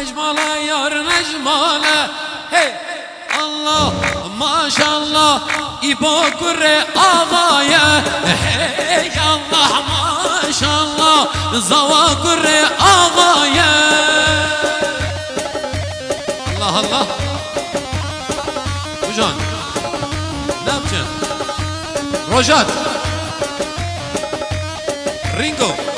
نجماله یار نجماله hey Allah maşallah İbo kure ağaya hey Allah maşallah zava kure ağaya Allah Allah Hocam ne yapacaksın? Rojat Ringo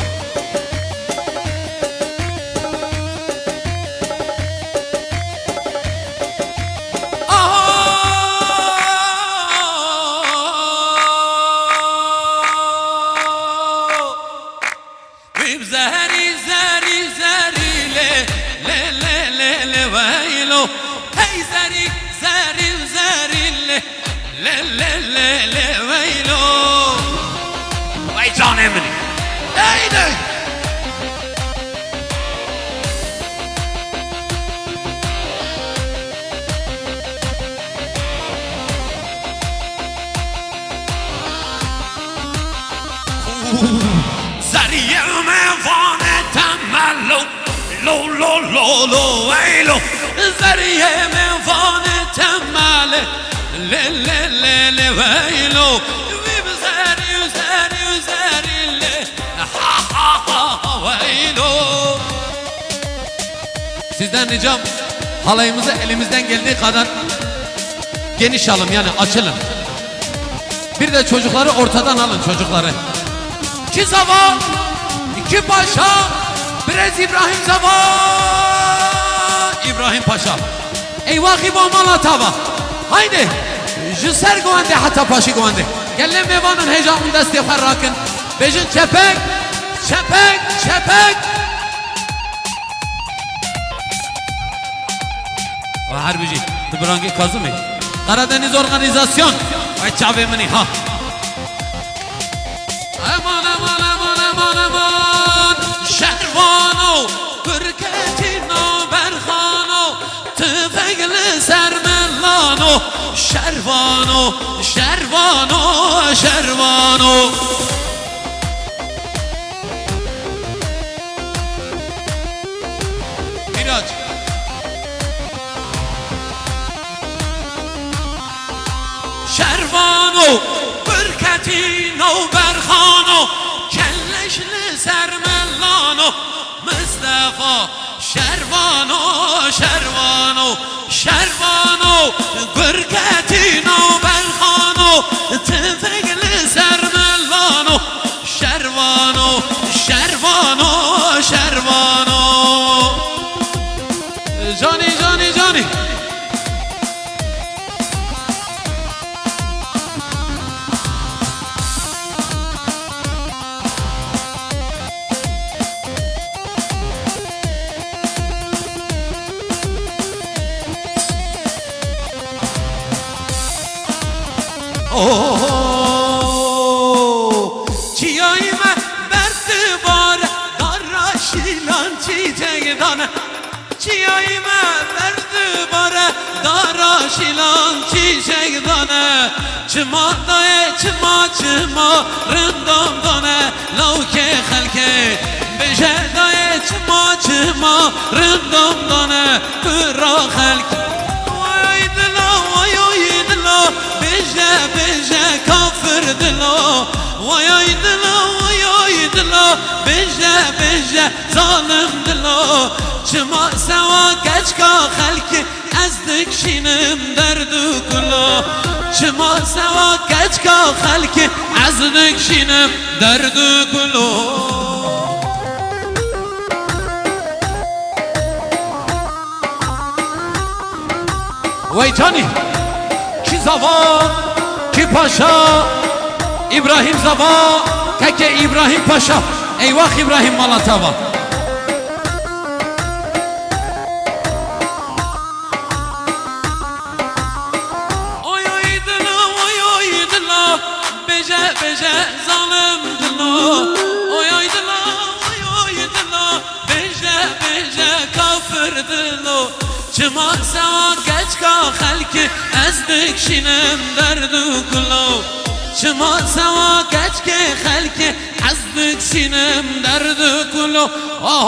زهري زهري زهري لي لي لي لي ويلو هي زهري زهري زهري لي لي لي لي لي ويلو وي جان امني هيدي زهري لو لو لو لو ويلو زريه من فان تماله لي لي لي لي ويلو وبزاري وزاري وزاري لي ha ha ha ويلو Sizden ricam halayımızı elimizden geldiği kadar geniş alın yani açılın. Bir de çocukları ortadan alın çocukları. İki zava, iki paşa. Biraz İbrahim Zava İbrahim Paşa Eyvah İbo Malatava Haydi Jüser Govandi hatta Paşi Govandi Gelle mevanın heyecanın desti farrakın Bejin çepek Çepek Çepek O harbici Tıbrangi Kazımı Karadeniz Organizasyon Ay çavemini ha Aman aman aman aman aman Şervano Kırketino Berhano Tüfekli Sermellano Şervano Şervano Şervano Miraç Şervano Kırketino Berhano Kelleşli Sermellano Mustafa Şervano Şervano Şervano Gürgetino Berhano Tüfekli Sermellano Şervano Şervano Şervano Cani cani cani Çiyayime verdi bari Darra şilan çiçek dana Çiyayime verdi bari Darra şilan çiçek dana Çıma daye çıma çıma Rındam dana Lavke halke Beje daye çıma çıma Rındam dana Pıra halke Beje beje kafir dilo Vay dilo Beje beje zalim dilo Çıma seva geç ka halki Ezdik şinim derdu kulo Çıma seva geç ka halki Ezdik şinim derdu kulo Vay cani Ki zava Ki paşa İbrahim Zava Keke İbrahim Paşa Eyvah İbrahim Malatava Oy oy dilo oy oy dilo Beje beje zalim dilo Oy oy dilo oy oy dilo Beje beje kafir dilo Çıma seva geç ka halki Ezdik şinem derdu kulo Çıma seva geç ke halki Ezdik şinem derdu kulo Oh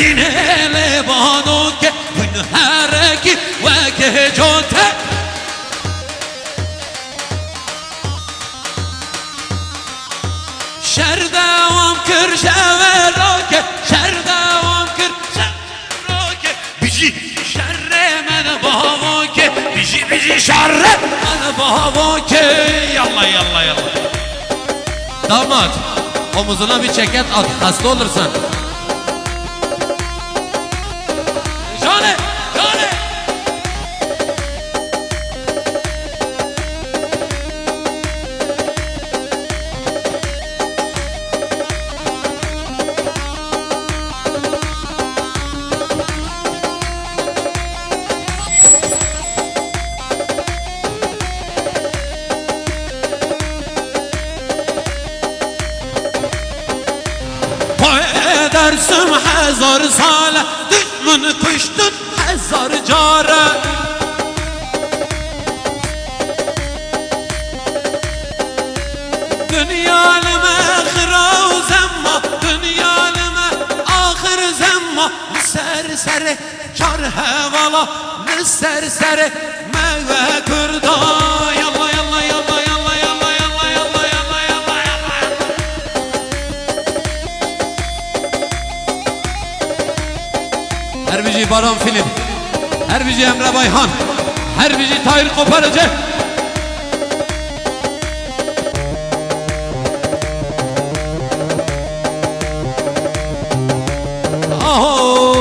زرینه لبانو که وین هرکی وگه جوته شر دوام کر شوه را که شر دوام کر شوه را که بیجی شر من بابا که بیجی شر من بابا که yallah yallah yallah. Damat omuzuna bir ceket at, hasta olursan. Jane, Jane. Dersim hezar sale düşman kuştun hezar care Dünyalım ahira zemma Dünyalım ahir zemma Serseri kar hevala Serseri meyve kurda Yallah yallah yallah yallah yallah yallah yallah yallah yallah yallah Herbici Baran Film, Herbici Emre Bayhan, Herbici Tahir Koparıcı.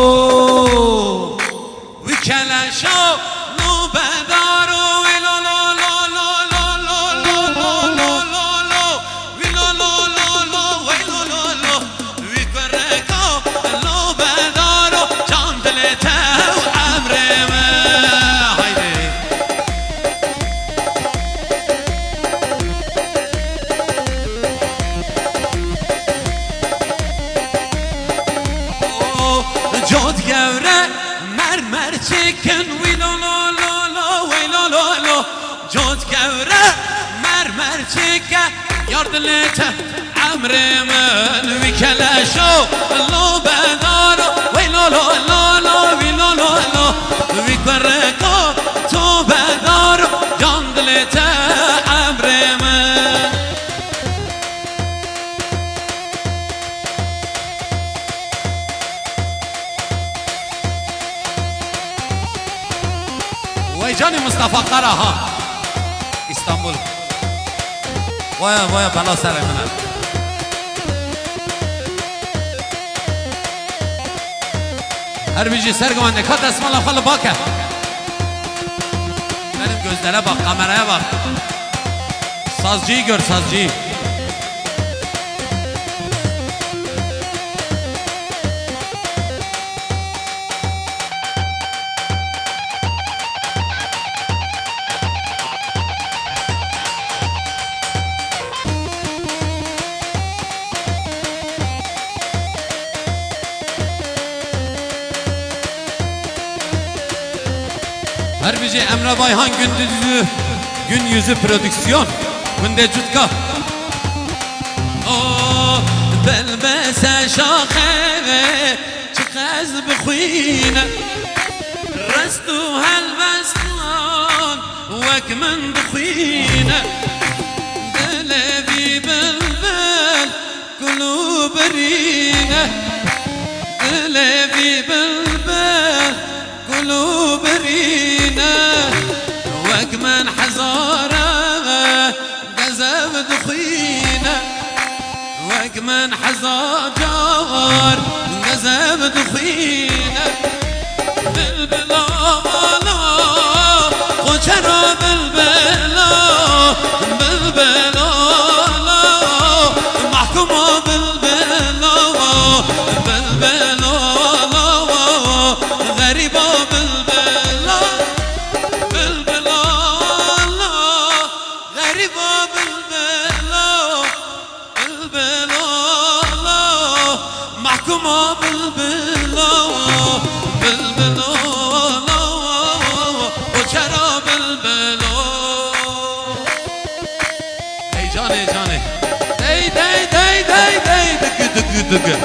Oh, we can show no better. We lo lo lo lo lo lo lo lo lo lo. We lo lo lo lo we lo lo lo. We correct lo better. Can dilete amreme. Haydi. Jod gevre mermer çekin we lo lo lo lo we lo lo lo Jod gevre mermer çekin yardılete amremen we kelaşo lo bedaro we lo lo lo lo we lo lo lo we korreko to bedaro yardılete amremen Vay canım Mustafa Karahan İstanbul Vaya vaya bela selamına Herbici sergüvende kat esmala kalı bak Benim gözlere bak kameraya bak Sazcıyı gör sazcıyı Herbici Emre Bayhan gün yüzü prodüksiyon Günde Cutka Oh belbese şakheve çıkaz bخوينه رستو هالبستان وكمن بخوينه دلبي بلبل قلوب رينه دلبي بلبل قلوب رينه وكمن حزاره جذب دخينه وكمن حزار جار جذب دخينه بالبلا مالا وشرى بالبلا بالبلا محكومة بالبلا بالبلا غريبة بالبلا بالبلا غريبة بالبلا بالبلا محكومة بالبلا بالبلا وشرى بالبلا Ey canı canı Dey dey dey dey dey Dıgı dıgı dıgı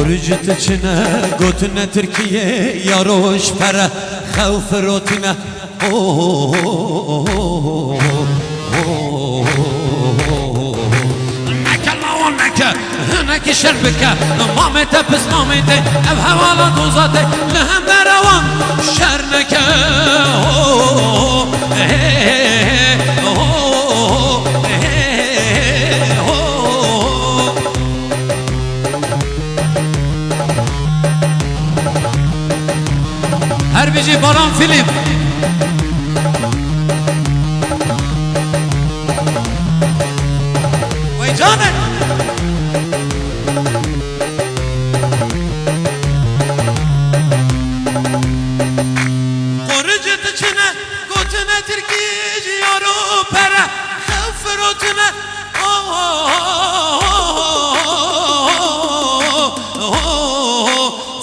برجت چنه گوتنه ترکیه یاروش پره خوف روتنه هناك شربك مامته بس مامته اب حوالا دوزاته لهم دروان شرنك هر بيجي باران فيلم ويجانك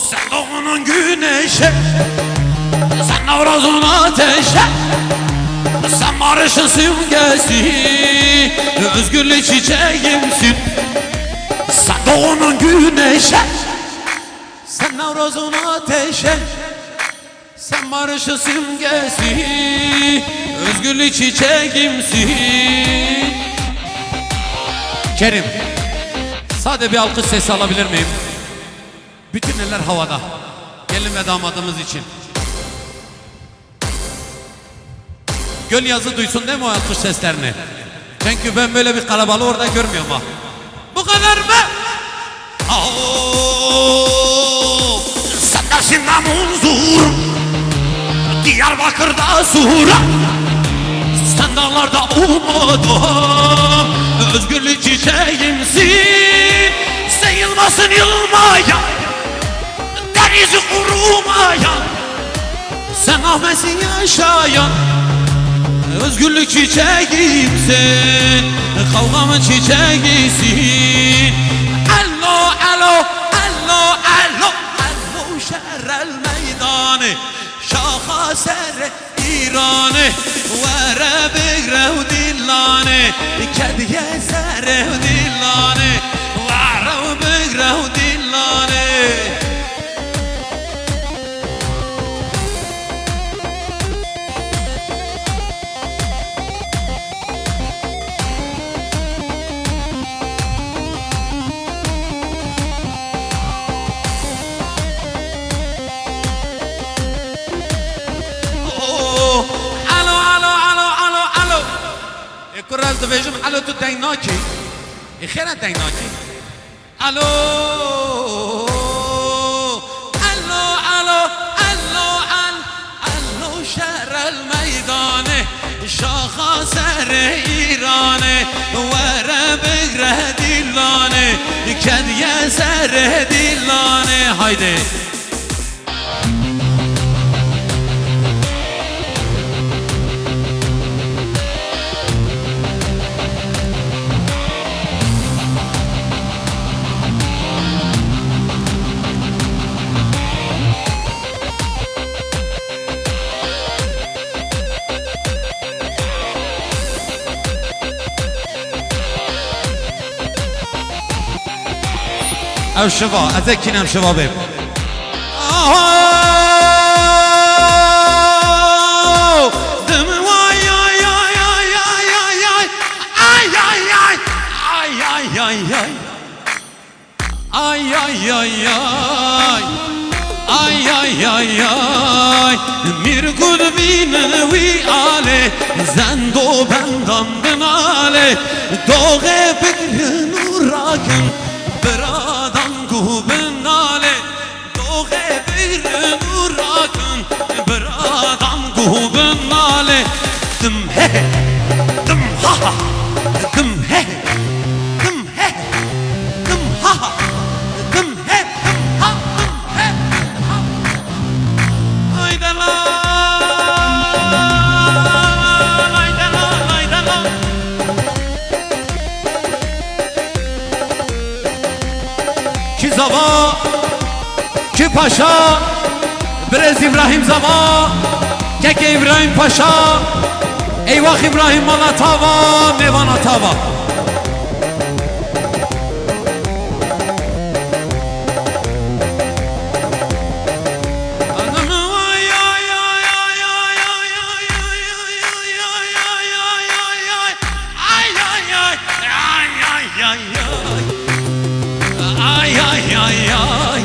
Sen güneşe, sen Nevruz'un ateşe, sen barışın simgesi, özgürlük çiçeğimsin. Sen doğunun güneşe, sen Nevruz'un ateşe, sen barışın simgesi, özgürlük çiçeğimsin. Kerim, sade bir alkış sesi alabilir miyim? Bütün eller havada. Gelin ve damadımız için. Göl yazı duysun değil mi o alkış seslerini? Çünkü ben böyle bir kalabalığı orada görmüyorum ha. Bu kadar mı? Sendesin Munzur, Diyarbakır'da Sura, sen dağlarda umudum, özgürlük çiçeğimsin. Sen yılmasın yılmayan, denizi kurumayan, sen Ahmet'sin yaşayan, özgürlük çiçeğimsin, kavgamın çiçeğisin. Allo, allo, allo, allo, allo şerrel meydanı, şaha serre İran'ı, vere bigrev dillani, kediye serrev dillani, vere bigrev dillani. كراز دفيجم الو تو ديناكي خيرا ديناكي الو الو الو الو الو شهر الميدان شاخا سر ايران ورا بغره دلانه كديه سر دلانه هايدي او شبا اذكينم شبابي دم واي اي اي اي اي اي اي اي اي اي اي اي اي اي اي مير قلبين وي علي زندو بندم علي دوغه بكر نوراكم برادم گوبناله دوغه بیر نوراکن برادم گوبناله دم he دم ha دم he دم he دم ha دم he دم ha دم he hayda la hayda la hayda la ki zava ki paşa Brez İbrahim zava keke İbrahim paşa eyvah İbrahim Malatava Ay ay ay ay.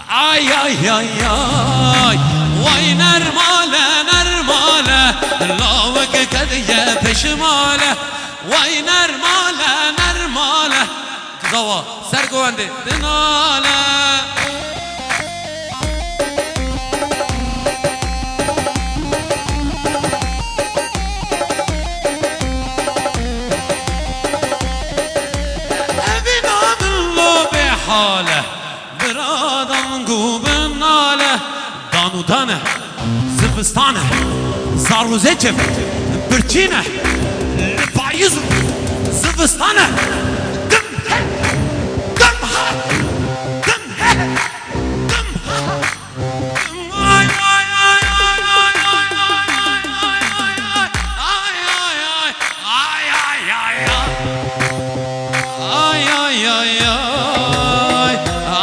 Ay ay ay ay. Vay nermale nermale, lavık kediye peşimale. Vay nermale nermale. Zava sergovendi dinale. حاله برادم گوبن ناله دانودانه زفستانه زاروزه جب برچینه لپایز زفستانه دم he دم ha دم he دم ha ay ay ay ay ay ay ay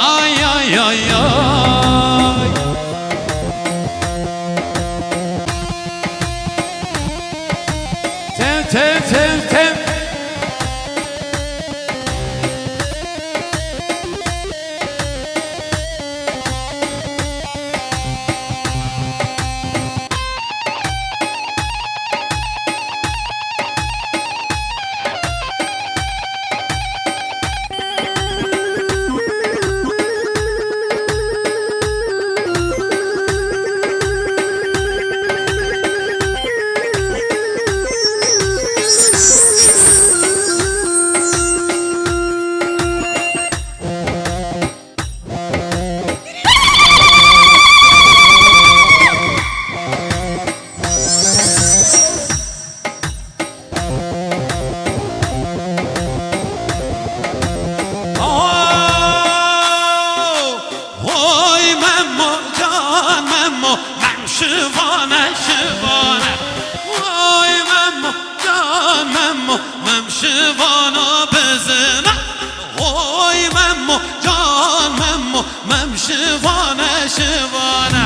ay ay ay ay Tem. Şivane şivane, vay memmo can memmo, mem şivana bezine. Vay memmo can memmo, mem şivane şivane.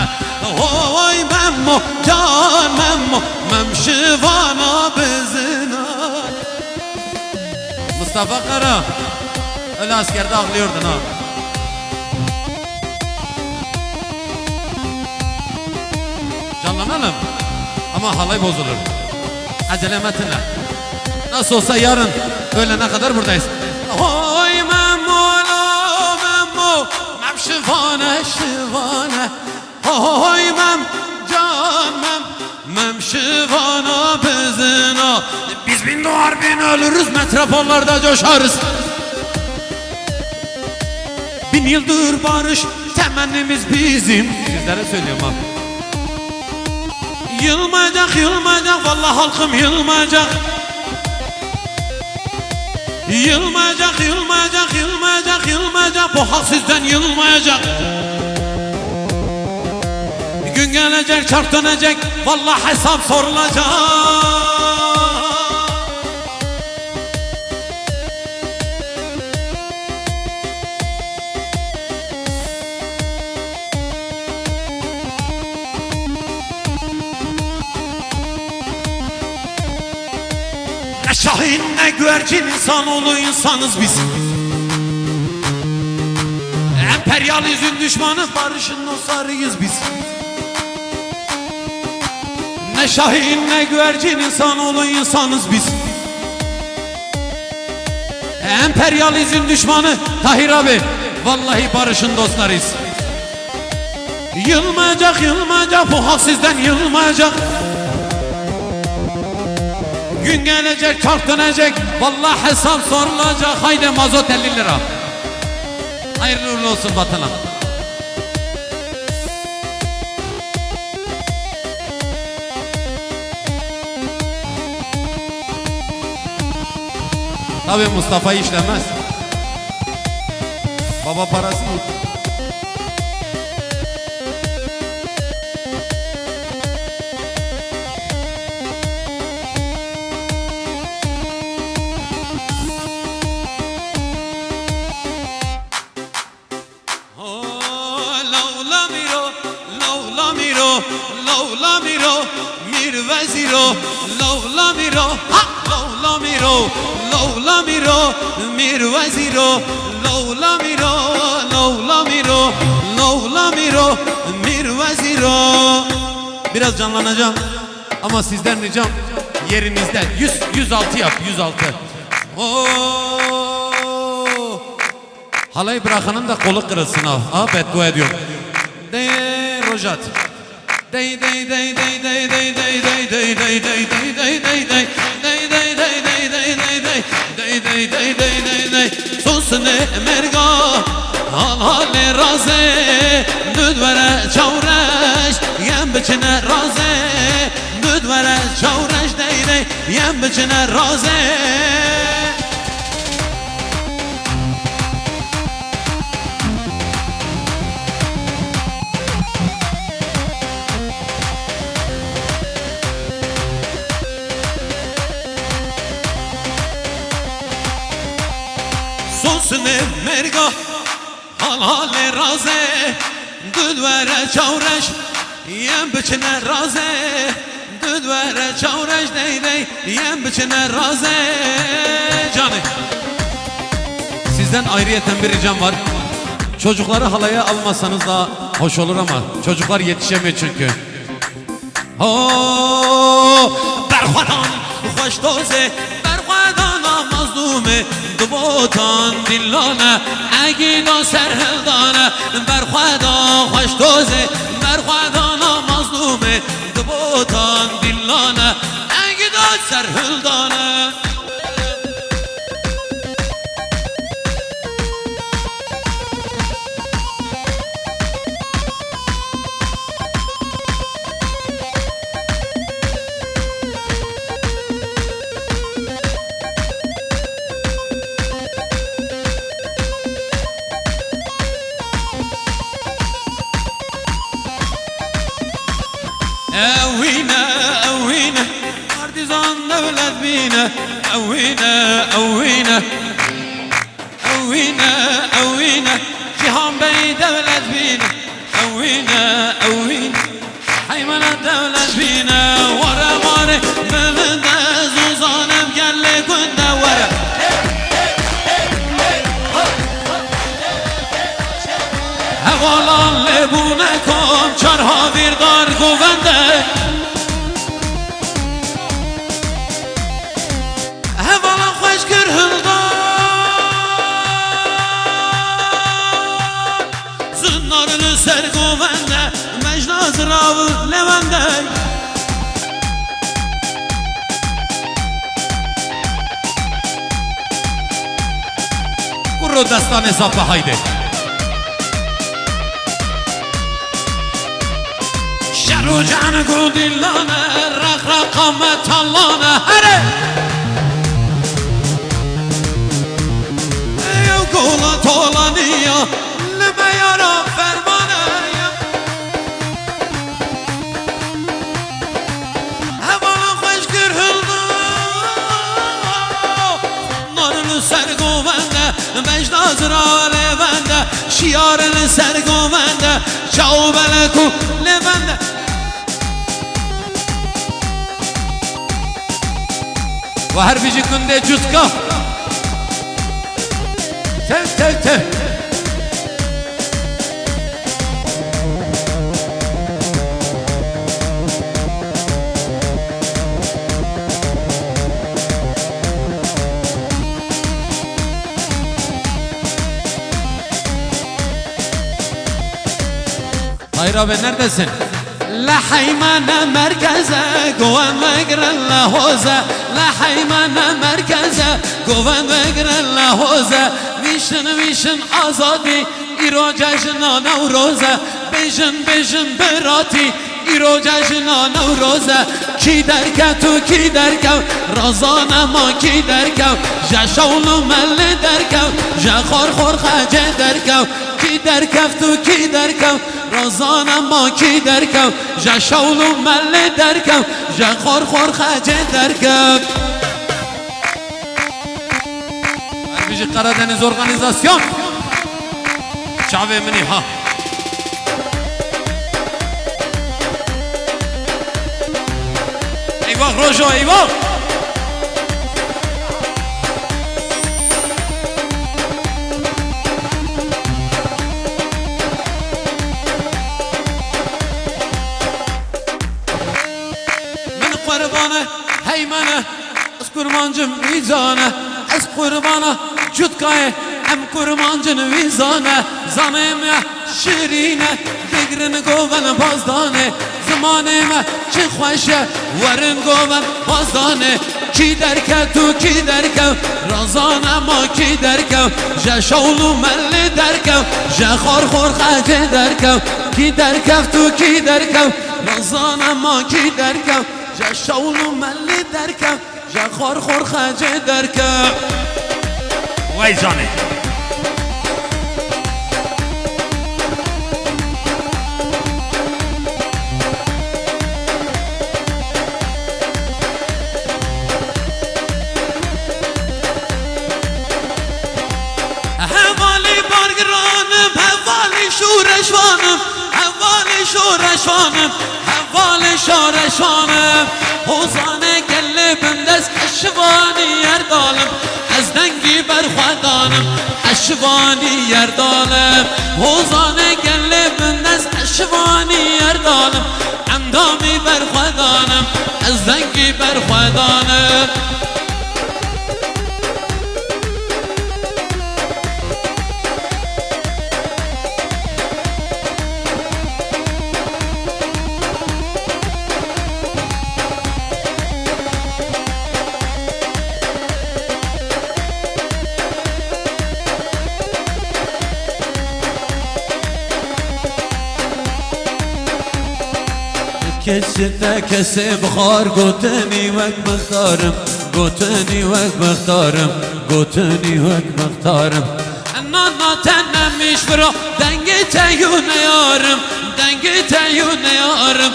Vay memmo can memmo, mem şivana bezine. Mustafa Kara, öyle askerde ağlıyordun ha. Canlanalım ama halay bozulur. Acele metinle. Nasıl olsa yarın öğlene kadar buradayız. Oy memmo la memmo, mem şivane şivane. Oy mem can mem şivana bezina. Biz bin doğar bin ölürüz, metropollerde coşarız. Bin yıldır barış temennimiz bizim. Sizlere söylüyorum ha. Yılmayacak, yılmayacak, vallahi halkım yılmayacak. Yılmayacak, yılmayacak, yılmayacak, yılmayacak. Bu halk sizden yılmayacak. Gün gelecek, çark dönecek, vallahi hesap sorulacak. Ne şahin ne güvercin insanoğlu insanız biz. Emperyalizmin düşmanı, barışın dostlarıyız biz. Ne şahin ne güvercin insanoğlu insanız biz. Emperyalizmin düşmanı Tahir abi, vallahi barışın dostlarıyız. Yılmayacak, yılmayacak, bu halk sizden yılmayacak. Gün gelecek, çark dönecek, vallahi hesap sorulacak. Haydi mazot 50 lira. Hayırlı uğurlu olsun vatana. Tabii Mustafa işlemez. Baba parası mı? Laulamiro, mir veziro, laulamiro, ha, laulamiro, laulamiro, mir veziro, لولا میرو لولا میرو لولا میرو میر وزیرو. Biraz canlanacağım ama sizden ricam yerinizde 106 yap 106. Halayı bırakanın da kolu kırılsın ha. Ha beddua ediyorum. De rojat. Dey dey dey dey dey dey dey dey dey dey dey dey dey dey dey Susne merga hale raze Düdvere çavreş Yem biçine raze Düdvere çavreş dey dey Yem biçine raze Susne merga halale raze Düdvere çavreş Yem biçine raze Düdvere çavreş dey dey Yem biçine raze Canı sizden ayrıyeten bir ricam var. Çocukları halaya almasanız daha hoş olur ama çocuklar yetişemiyor çünkü. Berxadan hoş doze Berxadan mazlume Dubotan dillane Egida serhildane Berxadan hoş doze Berxadan mazlume Dubotan dillane Egida serhildane Evine evine Partizan devlet bine Evine evine Evine evine Cihan Bey devlet bine Evine evine Haymana devlet bine Vare vare Mevinde Zuzanım gelle günde vare Hevalan lebune kom Çarha bir dar guvende Hevalan hoş kırhıldan Zınarını ser guvende Mecnaz ravı levende Kurru destan hesapla haydi Şeru canı gudillane Rak rakame tallane Hare Ev kola tolaniya Lime yara fermane Hevalan hoş kırhıldı Narını sergovende Mecnazıra levende Şiarını sergovende Çau beleku levende Ve her bir günde cutka Tev tev tev Hayır abi neredesin? La haymana merkeze Govan ve giren la hoze La haymana merkeze Govan ve giren la hoze Vişin vişin azadi İro cejna nevroze Bejin bejin berati İro cejna nevroze Ki derke tu ki derke Razana ma ki derke Jeşavlu melli derke Jexor xor xece derke Ki derke tu ki derke Razana ma ki derke Jeşavlu melli derke Jexor xor xece derke Erbici Karadeniz Organizasyon Çave mini ha Eyvah Rojo eyvah منه از قربانجم ویزانه از قربانه جدگاه هم قربانجن ویزانه زانه ما شیرینه بگرن گوون بازدانه زمانه ما چه خوشه ورن گوون بازدانه کی درکه تو کی درکه رازانه ما کی درکه جه شولو ملی درکه جه خور خور خجه درکه کی درکه تو کی درکه رازانه ما کی درکه جه شولو ملی درکه جه خور خور خجه درکه وای زانه شورشانم حوال شورشانم حوزانه گله بندز اشوانی یردالم از دنگی بر خودانم اشوانی یردالم حوزانه گله بندز اشوانی یردالم اندامی بر خودانم از دنگی بر خودانم کسی کسی بخار گوتنی وک مختارم گوتنی وک مختارم گوتنی وک مختارم نانا تنمیش برا دنگ تیون یارم دنگ تیون یارم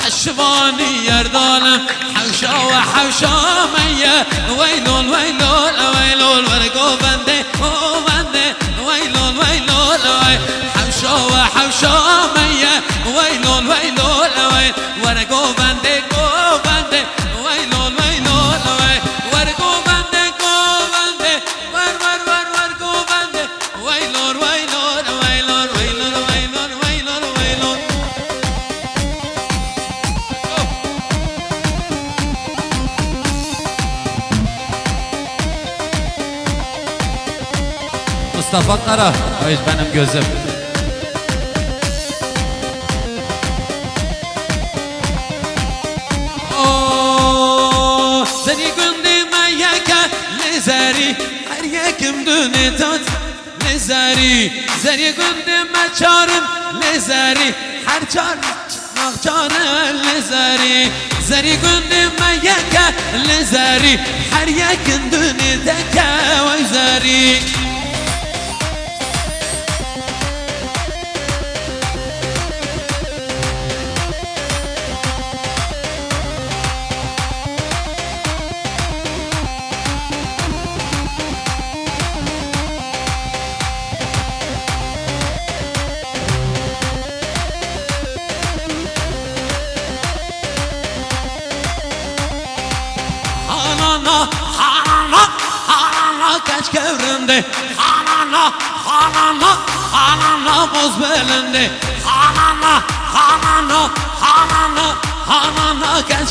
اشوانی یردانم حوشا و حوشا میه ویلول ویلول ویلول ورگو بنده او بنده ویلول ویلول وی حوشا و حوشا میه ویلول ویلول وی ورگو بنده گو بنده ویلول ویلول وی ورگو بنده گو بنده ور گو بنده ویلول ویلول ویلول ویلول ویلول ویلول ویلول Mustafa Kara, evet benim gözüm. Seni gündeme yaka lezari, her yakim döne tat lezari. Seni gündeme çarım lezari, her çar çarım lezari. Seni gündeme yaka lezari, her yakim döne teka lezari. Kaç kevrinde hanana hanana hanana boz belinde hanana hanana hanana hanana kaç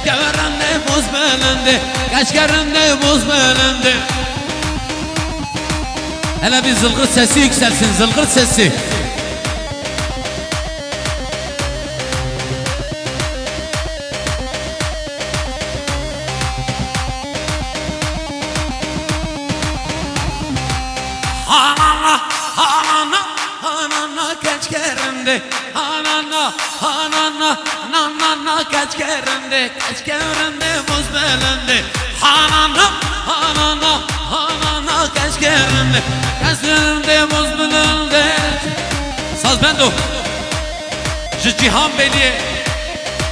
kevrinde boz belinde kaç kevrinde boz belinde. Hele bir zılgırt sesi yükselsin, zılgırt sesi. Hanana, hanana, hanana kaç kerinde hanana, hanana, nanana kaç kerinde boz belinde hanana, hanana, hanana kaç kerinde boz belinde. Saz bendo Cihan Beyli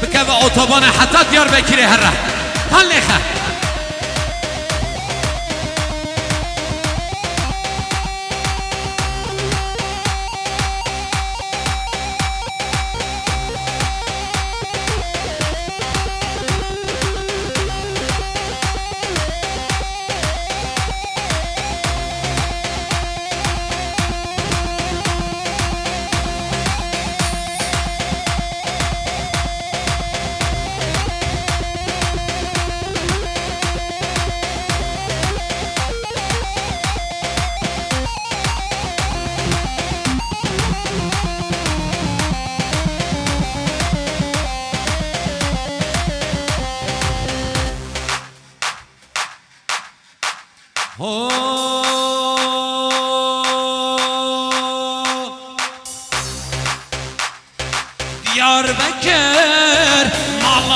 bikeve otobana hatta Diyarbakır'a herre Talleha.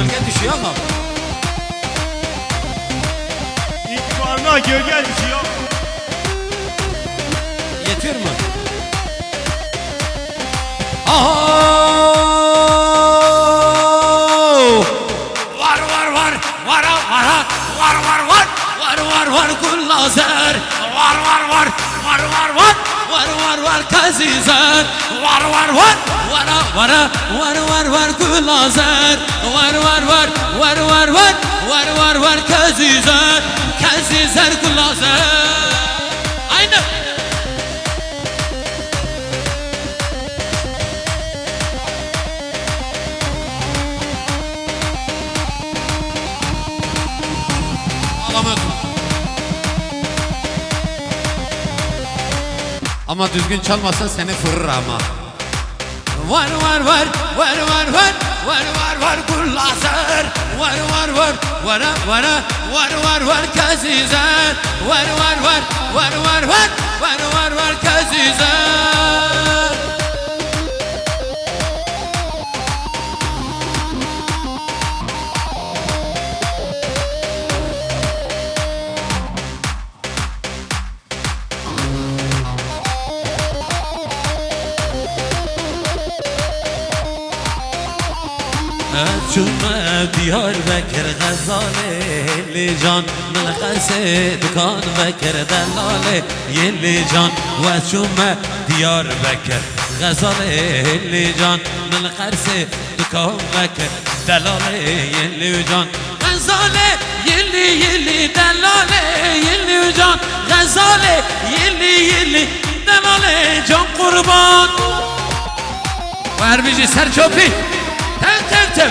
gölge düşüyor ama. İtibarına gölge düşüyor. Yetiyor mu? Var kullazer var kazizer var kullazer var kazizer kullazer. Aynen. Ama düzgün çalmazsan seni fırır ama. Var kullazer var kazizer var kazizer. Cümme Diyarbakır Gazali can Nılgası dukan Bekir delali Yelli can ve cümme Diyarbakır Gazali can Nılgası dukan Bekir delali Yelli can Gazali yelli delali Yelli can Gazali yelli delali can kurban. Verbici Serçopi Tem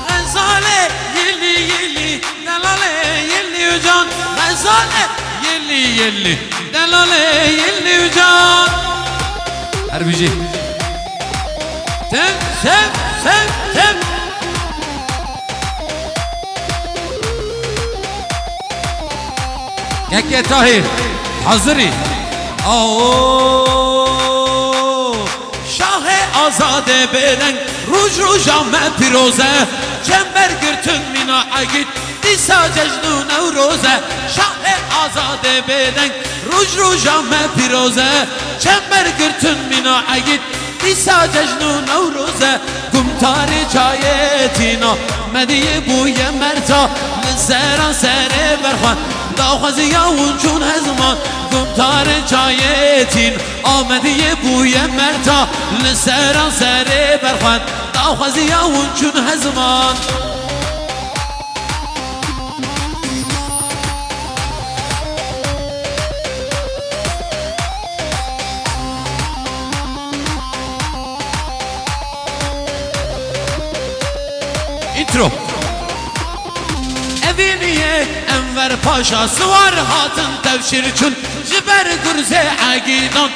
Gazale yelli delale yelli can Gazale yelli delale yelli can. Harbici Tem Gekke Tahir Hazırı Şah-ı azade beden Ruj me piroze Çember gürtün mina agit Disa cecnu nevroze Şah-ı azade beden Ruj me piroze Çember gürtün mina agit Disa cecnu nevroze Gumtari çayetina Mediye buye merta Liseran sere berxan داخوازی یاون چون هزمان گمتار چایتین آمدیه بوی مرتا لسران سره برخوان داخوازی یاون چون هزمان. Intro Eviniye Enver Paşası var hatın tevşir çün Jiber gürze agidan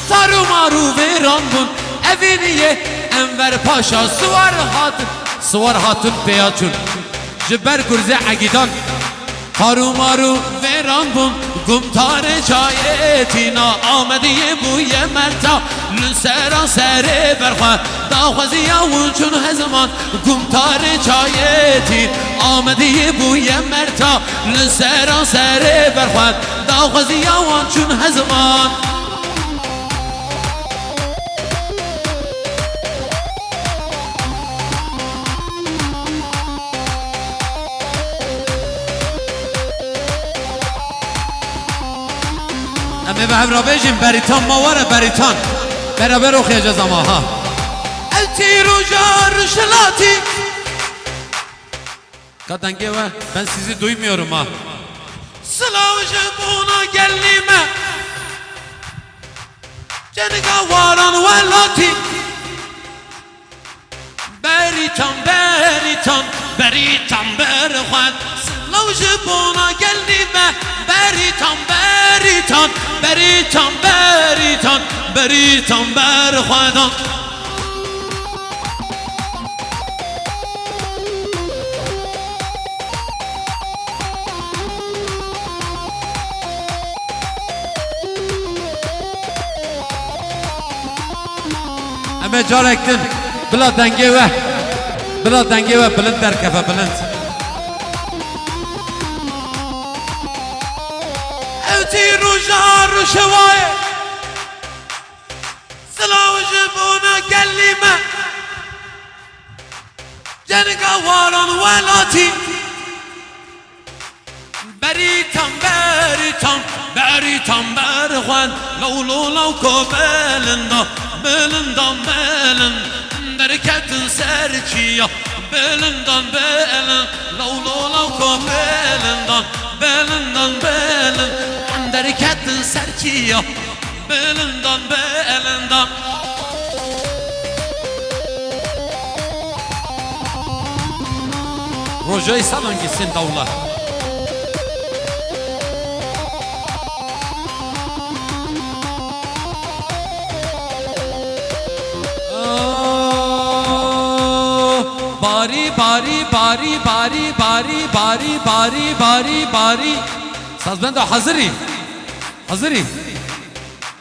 Taru maru veran bun Eviniye Enver Paşası var hatın Sıvar hatın peyaçun Jiber gürze agidan Taru maru veran bun Gumtare çayetina Amediye bu yemerta Lüseran sere berxan Dağızı yavun çun hezman Gumtare çayetin Amediye bu yemerta Lüseran sere berxan Dağızı yavun çun hezman. Eme ve hevrabejim beritan mavara beritan Beraber okuyacağız ama ha. Elti rujar şelati Kadange var ben sizi duymuyorum ha. Sılavcı buna gelime Ceniga varan velati Beritan berxan Sılavcı buna gelime Beritan berxan ام جارکتن بلا دنگه و بلا دنگه و بلند در کفه بلند اوتی روژا رو شوای سلاو جبونا کلمه جنگا واران ولاتی بریتم بریتم بریتم برخوان لو لو لو کو بلندا بلندان بلند درکتن سرچیا بلندان بلند لو لو لو کو بلندان بلندان بلند درکتن سرچیا بلندان بلندان Roja'yı salın gitsin davula. Bari bari bari bari bari bari bari bari bari. Saz ben de hazırım. Hazırım.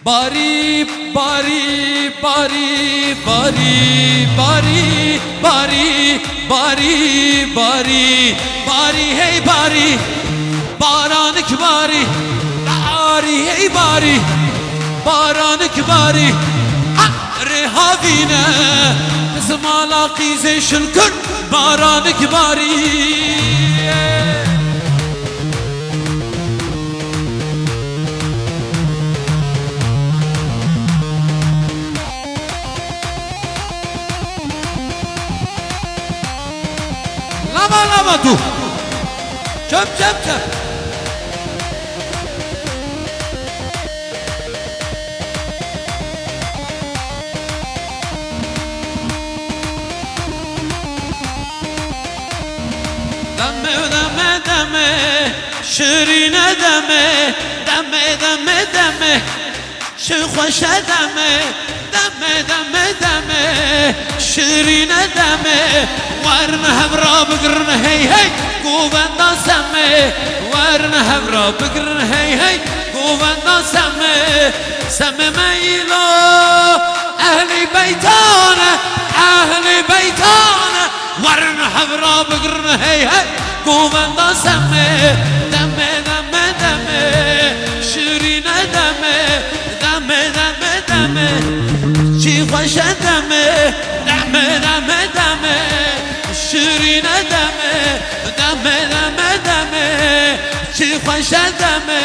Bari bari bari bari bari bari bari bari bari hey bari baranık bari bari hey bari baranık bari rehavine zmala qize şılkın baranık bari Lama lama tu çöp çöp çöp Deme deme deme şirine deme deme deme deme şu hoşa deme deme deme deme şirine deme varna hebra bıgırna hey hey kuvvenda semme varna hebra bıgırna hey hey kuvvenda semme semme meylo ehli beytana varna hebra bıgırna hey hey kuvvenda semme deme deme deme şirine deme deme deme deme çi hoşa deme deme deme deme şirine deme deme deme deme çi hoşa deme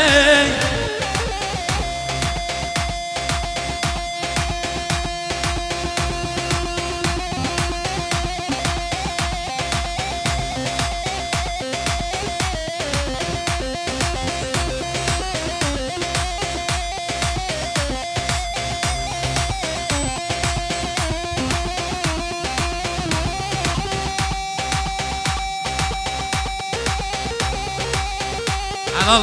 Al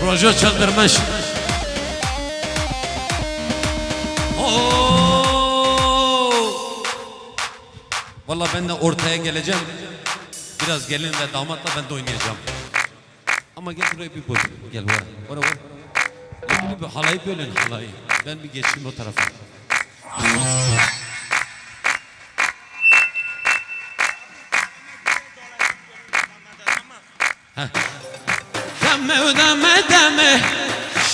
Rojo çıldırmış. Vallahi ben de ortaya geleceğim. Biraz gelin ve damatla ben de oynayacağım. Ama gel buraya bir böl. Gel buraya. Gel bir halayı bölün halayı. Ben bir geçeyim o tarafa. Deme deme deme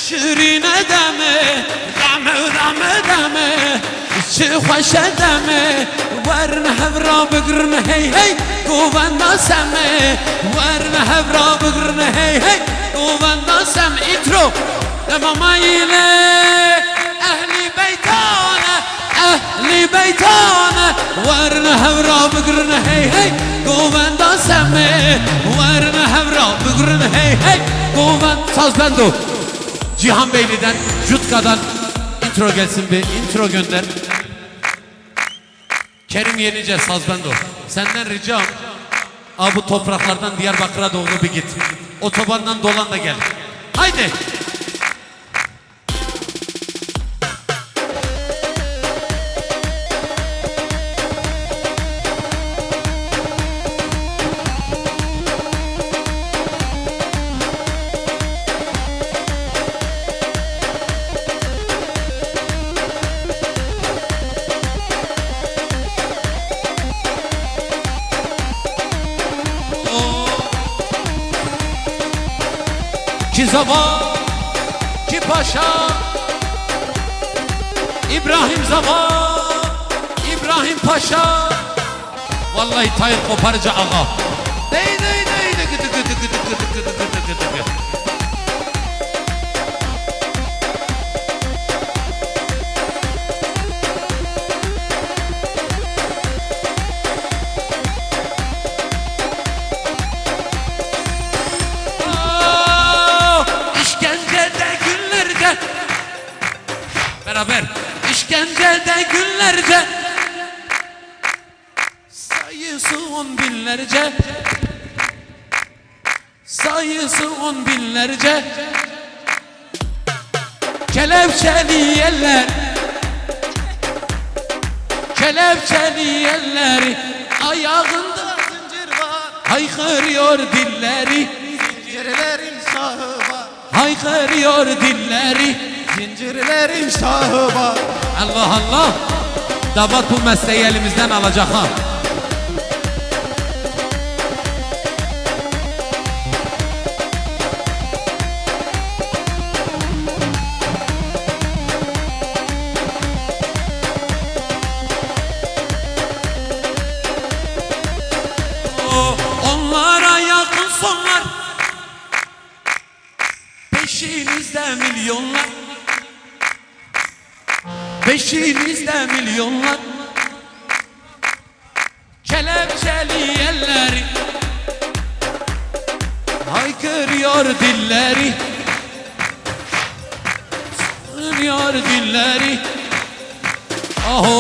şirine deme deme deme deme çi hoşa deme varna hebra bıgırna hey hey kuvvenda semme varna hebra bıgırna hey hey kuvvenda sem intro demama ile ehli beytana varna hebra bıgırna hey hey kuvvenda semme varna hebra bıgırna hey hey kuvvenda saz bendo Cihan Beyli'den Jutka'dan intro gelsin bir intro gönder Kerim Yenice saz bendo senden ricam bu topraklardan Diyarbakır'a doğru bir git otobandan dolan da gel haydi Ki Zava, ki Paşa, İbrahim Zava, İbrahim Paşa. Vallahi tayır koparıcı ağa. Dey dey dey dey gıdı gıdı gıdı gıdı gıdı gıdı gıdı gıdı. İşkencede günlerce beraber işkencede günlerce sayısı on binlerce sayısı on binlerce kelepçeli eller kelepçeli elleri ayağında zincir var haykırıyor dilleri Zincirlerin sahı var, haykırıyor dilleri zincirlerin sahı var. Allah Allah damat bu mesleği elimizden alacak ha. Onlara yakın sonlar peşinizde milyonlar peşinizde milyonlar kelepçeli elleri haykırıyor dilleri sığınıyor dilleri aho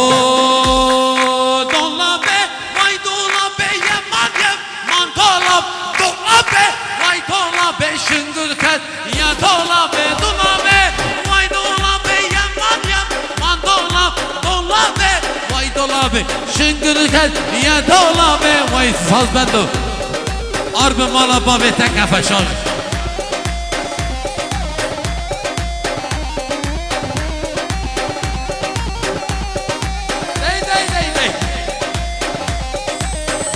dola be vay dola be yaman yaman dola dola be vay dola be şıngırkat ya dola be dola be vay dola be yaman yaman dola dola be vay dola be şıngırkat ya dola be vay saz bendo arbe mala babete kafa şarj.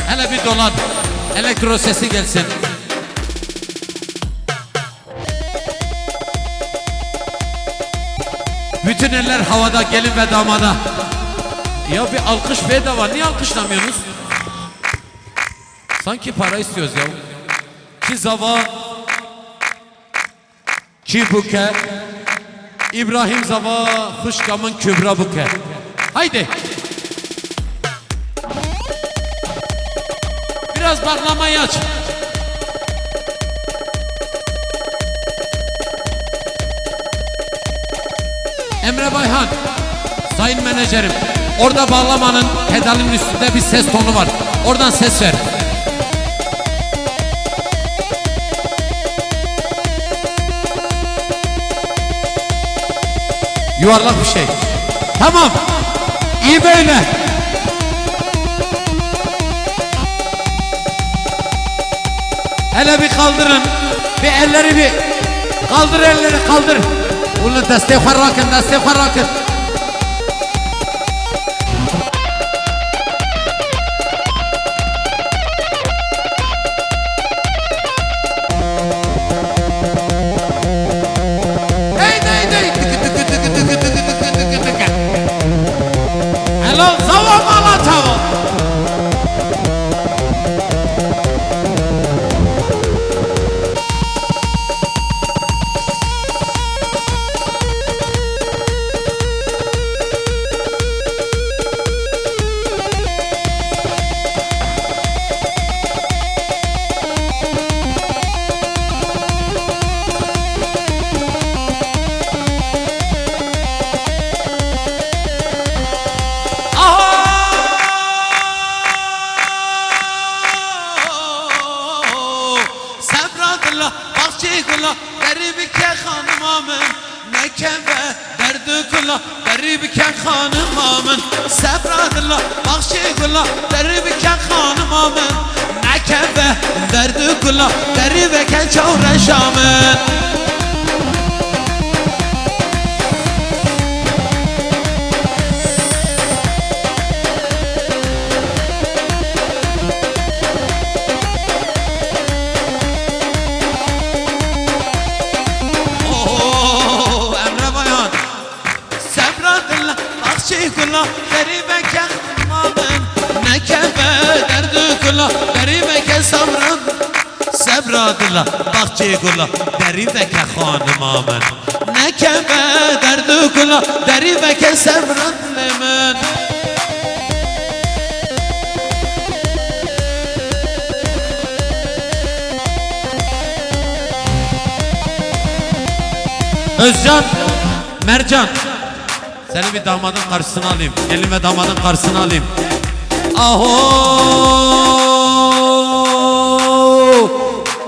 Hele bir dolar elektro sesi gelsin. Bütün eller havada gelin ve damada. Ya bir alkış bedava, niye alkışlamıyorsunuz? Sanki para istiyoruz ya. Ki Zava, ki Buke, İbrahim Zava, Hışkam'ın Kübra Buke. Haydi. Biraz bağlamayı aç. Emre Bayhan, sayın menajerim, orada bağlamanın pedalın üstünde bir ses tonu var. Oradan ses ver. Yuvarlak bir şey. Tamam. İyi böyle. Hele bir kaldırın. Bir elleri bir kaldır, elleri kaldır. Bunu destek harrakın, destek harrakın. Hey hey hey. Hello, zavallı Malatya. Derbiken hanım amın Sebradırla Bakşıgıla Derbiken hanım amın Nekebe Derdügüla Derbiken çavreşamın kula Derive ke mamın Nekebe derdi kula Derive ke sabrın Sebradilla bahçe kula Derive ke hanımamın Nekebe derdi kula Derive ke sebradlimin Özcan, Mercan seni bir damadın karşısına alayım. Gelin ve damadın karşısına alayım. Aho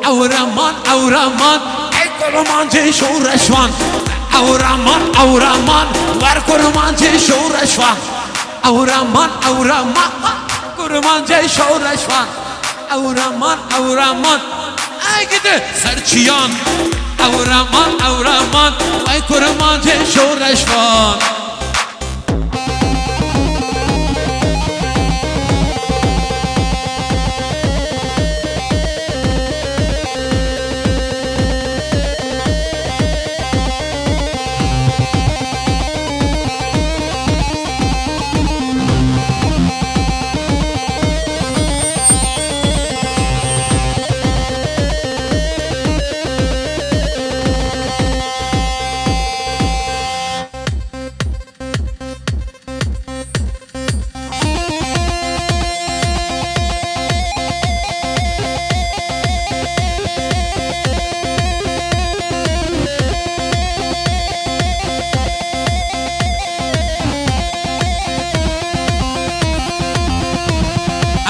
Avraman, avraman Ey kurmancı şureşvan Avraman, avraman Ver kurmancı şureşvan Avraman, avraman Kurmancı şureşvan Avraman, avraman Ey gidi serçiyan Avraman, avraman Vay kurmancı şureşvan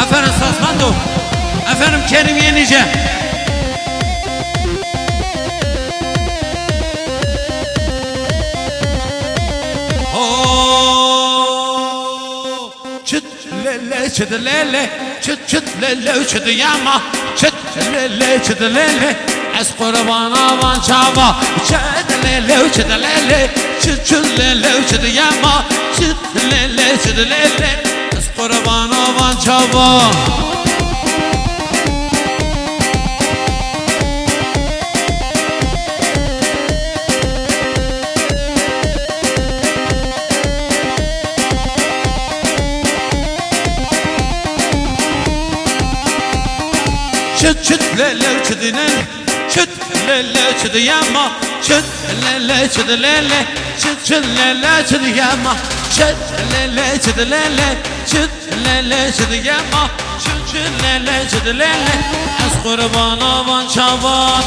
Efendim Sazmando Efendim Kerim Yenice Çıt lele çıt lele Çıt çıt lele çıt yama Çıt lele çıt lele Ez kurbana van çava Çıt lele çıt lele Çıt çıt lele çıt yama Çıt lele çıt lele Ez kurbana van çava Çıt çıt lele çıt lele Çıt lele çıt yama Çıt lele çıt lele Çıt çıt lele çıt yama Çıt lele çıt lele Çıt lele çıt yama Çıt çıt lele çıt lele Ez kurbana van çavan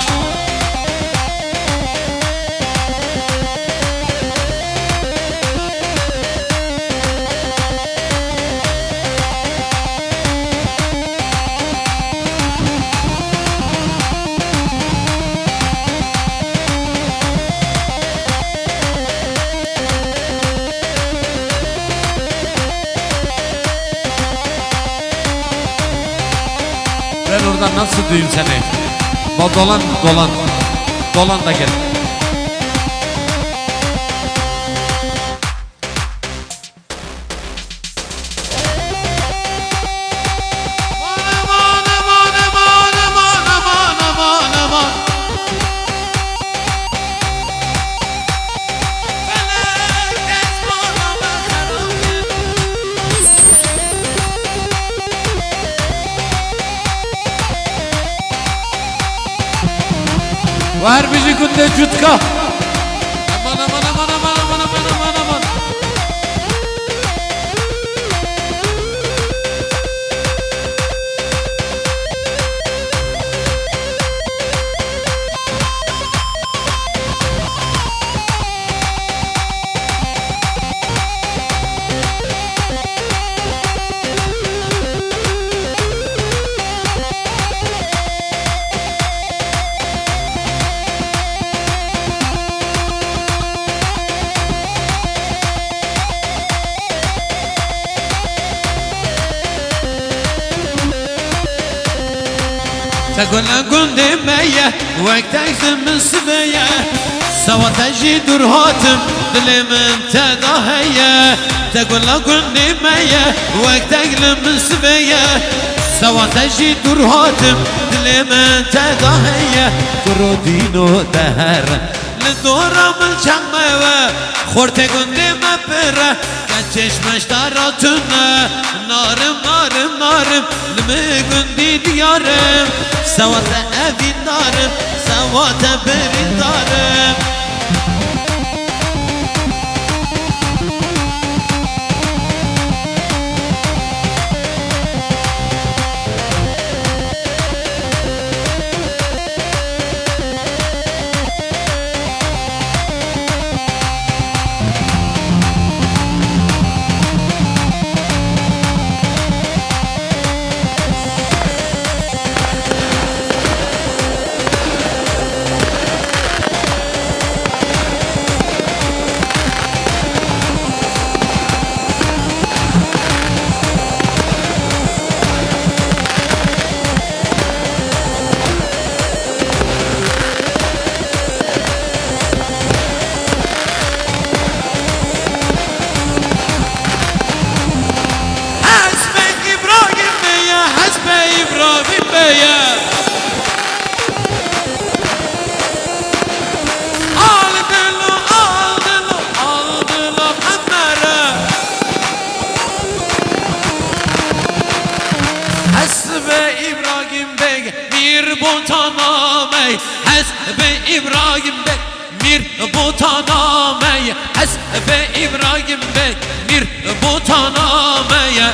Ben oradan nasıl duyayım seni? Dolan, dolan. Dolan da gel. Var bizi günde cutka. Aman aman aman aman aman aman aman aman. تقول قندي مية وقتك من سبية سوا تجي دور هاتم دلي من تداهية تقول قندي مية وقتك من سبية سوا تجي دور هاتم دلي من تداهية كرودينو دهر دوره چنگمه و خورته گنده مپره که چشمش داراتونه نارم نارم نارم لمه گندی دیارم سوات اوین دارم سوات برین دارم İbrahim Bey mir butanameye Hasbe İbrahim Bey mir butanameye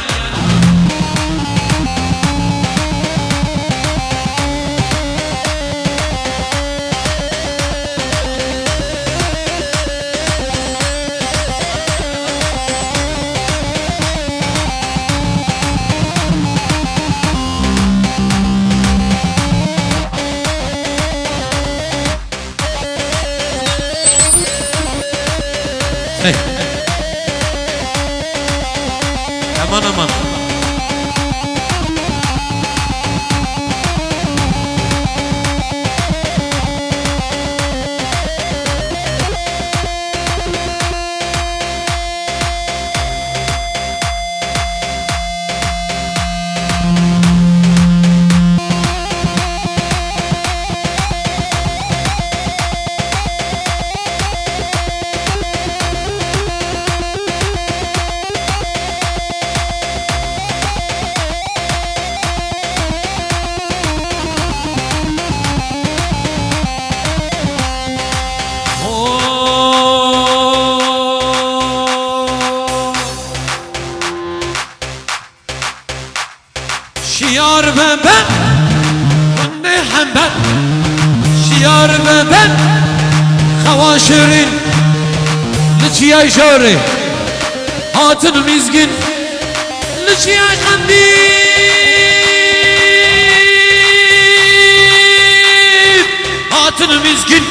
Aman aman. Şiar ve ben, ne hem ben. Şiar ve ben, hava şirin, lütfiye şöre. Hatun mizgin, lütfiye kandil. Hatun mizgin,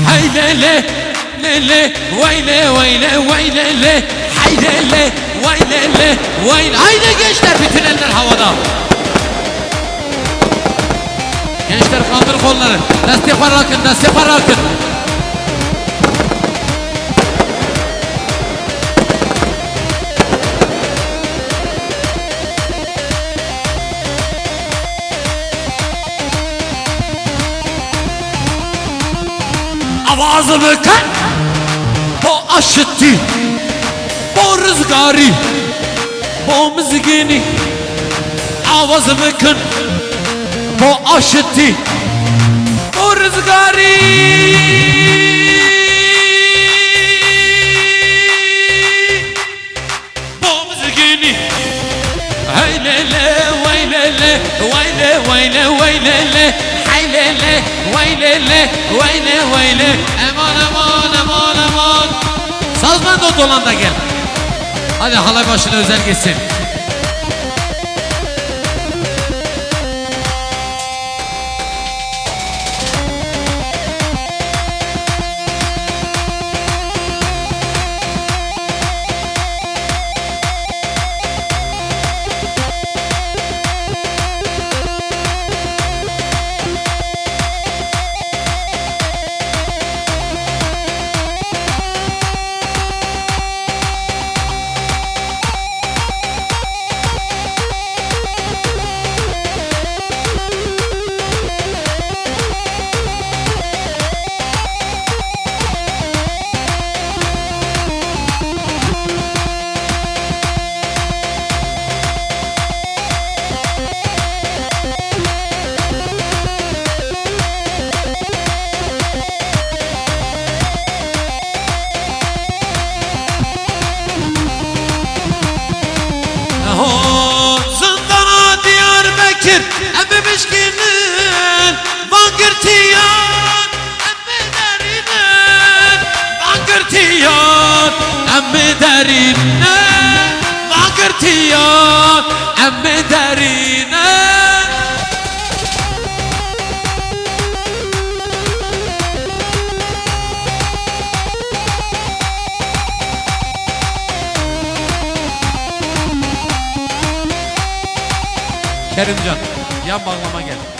hay lele, lele, veyle, veyle, veyle, le. Hay lele, veyle, veyle. Haydi gençler, bütün eller havada. Gençler kaldır kolları. Destek var akın, destek var akın. Avazımı kan, bu aşıttı, bu rüzgarı, bu müziğini. Avazımı kan, bu aşıttı, bu rüzgarı. Bu müziğini. Hey lele, vay lele, vay le, vay le, vay lele. Hay lele, vay lele, vay le, vay le. Aman aman aman aman. Sazman da dolan da gel. Hadi halay başına özel geçsin. emmi derine Vakırtiyan emmi derine Kerimcan, yan bağlama gel.